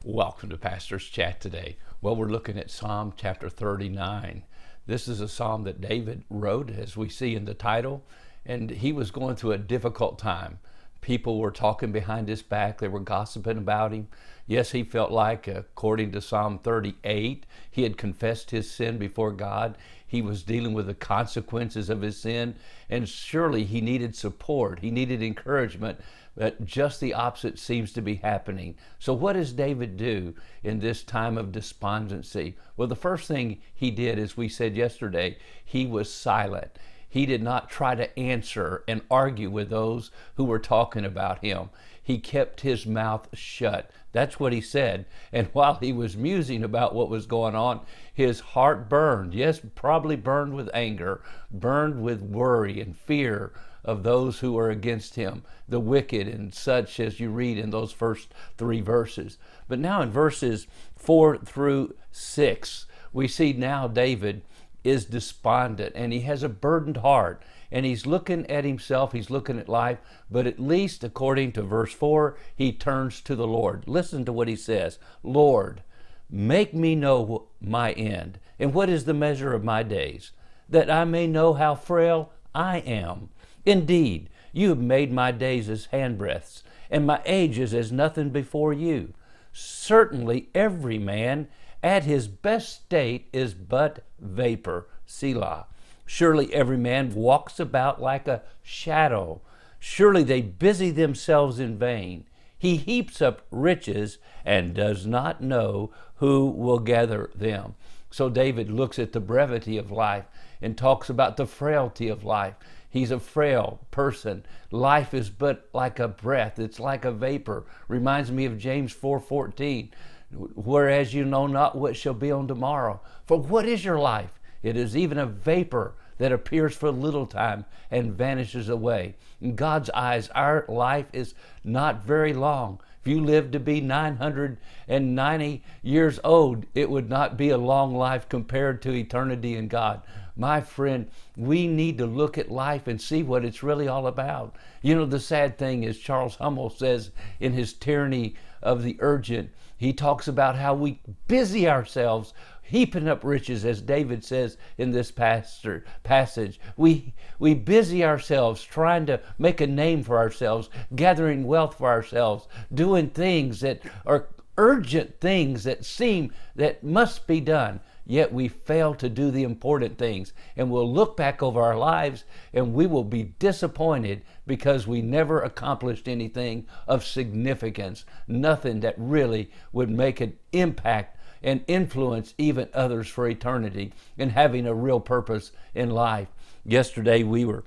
Welcome to Pastor's Chat today. Well, we're looking at Psalm chapter 39. This is a psalm that David wrote, as we see in the title, and he was going through a difficult time. People were talking behind his back. They were gossiping about him. Yes, he felt like, according to Psalm 38, he had confessed his sin before God. He was dealing with the consequences of his sin, and surely he needed support. He needed encouragement, but just the opposite seems to be happening. So what does David do in this time of despondency? Well, the first thing he did, as we said yesterday, he was silent. He did not try to answer and argue with those who were talking about him. He kept his mouth shut. That's what he said. And while he was musing about what was going on, his heart burned. Yes, probably burned with anger, burned with worry and fear of those who are against him, the wicked and such, as you read in those first three verses. But now in verses 4 through 6, we see now David is despondent and he has a burdened heart, and he's looking at himself, he's looking at life, but at least according to verse 4, he turns to the Lord. Listen to what he says. Lord, make me know my end, and what is the measure of my days, that I may know how frail I am. Indeed, you have made my days as handbreadths, and my age is as nothing before you. Certainly every man at his best state is but vapor. Selah. Surely every man walks about like a shadow. Surely they busy themselves in vain. He heaps up riches and does not know who will gather them. So David looks at the brevity of life and talks about the frailty of life. He's a frail person. Life is but like a breath. It's like a vapor. Reminds me of James 4:14. Whereas you know not what shall be on tomorrow. For what is your life? It is even a vapor that appears for a little time and vanishes away. In God's eyes, our life is not very long. If you live to be 990 years old, it would not be a long life compared to eternity in God. My friend, we need to look at life and see what it's really all about. You know, the sad thing is, Charles Hummel says in his Tyranny of the Urgent, he talks about how we busy ourselves heaping up riches, as David says in this passage. We busy ourselves trying to make a name for ourselves, gathering wealth for ourselves, doing things that are urgent things that seem that must be done. Yet we fail to do the important things, and we'll look back over our lives and we will be disappointed because we never accomplished anything of significance, nothing that really would make an impact and influence even others for eternity, and having a real purpose in life. Yesterday we were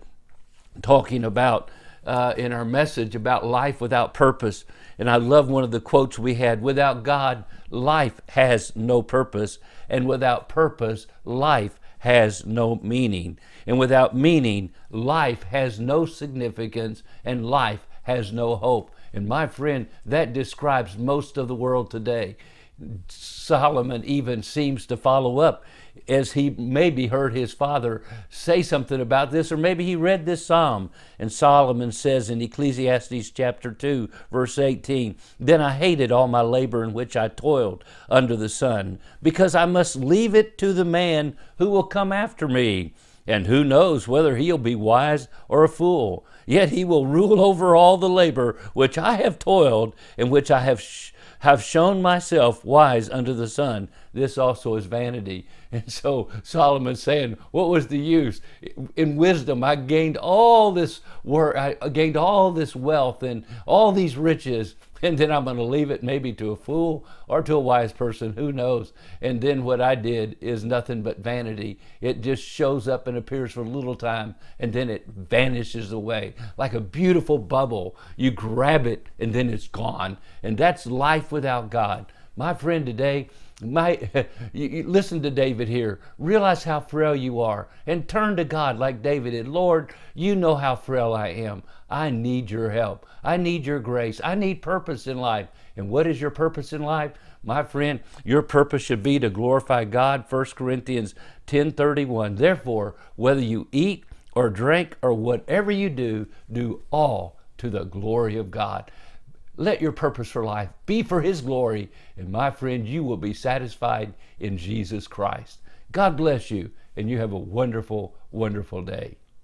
talking about in our message about life without purpose. And I love one of the quotes we had: without God, life has no purpose. And without purpose, life has no meaning. And without meaning, life has no significance, and life has no hope. And my friend, that describes most of the world today. Solomon even seems to follow up, as he maybe heard his father say something about this, or maybe he read this psalm. And Solomon says in Ecclesiastes chapter 2, verse 18, "Then I hated all my labor in which I toiled under the sun, because I must leave it to the man who will come after me. And who knows whether he'll be wise or a fool? Yet he will rule over all the labor which I have toiled, and which I have shown myself wise under the sun. This also is vanity." And so Solomon's saying, what was the use? In wisdom, I gained all this work, I gained all this wealth and all these riches, and then I'm going to leave it maybe to a fool or to a wise person, who knows? And then what I did is nothing but vanity. It just shows up and appears for a little time, and then it vanishes away like a beautiful bubble. You grab it and then it's gone. And that's life without God. My friend, today, you listen to David here. Realize how frail you are and turn to God like David did. Lord, you know how frail I am. I need your help. I need your grace. I need purpose in life. And what is your purpose in life? My friend, your purpose should be to glorify God. 1 Corinthians 10:31. Therefore, whether you eat or drink or whatever you do, do all to the glory of God. Let your purpose for life be for His glory. And my friend, you will be satisfied in Jesus Christ. God bless you, and you have a wonderful, wonderful day.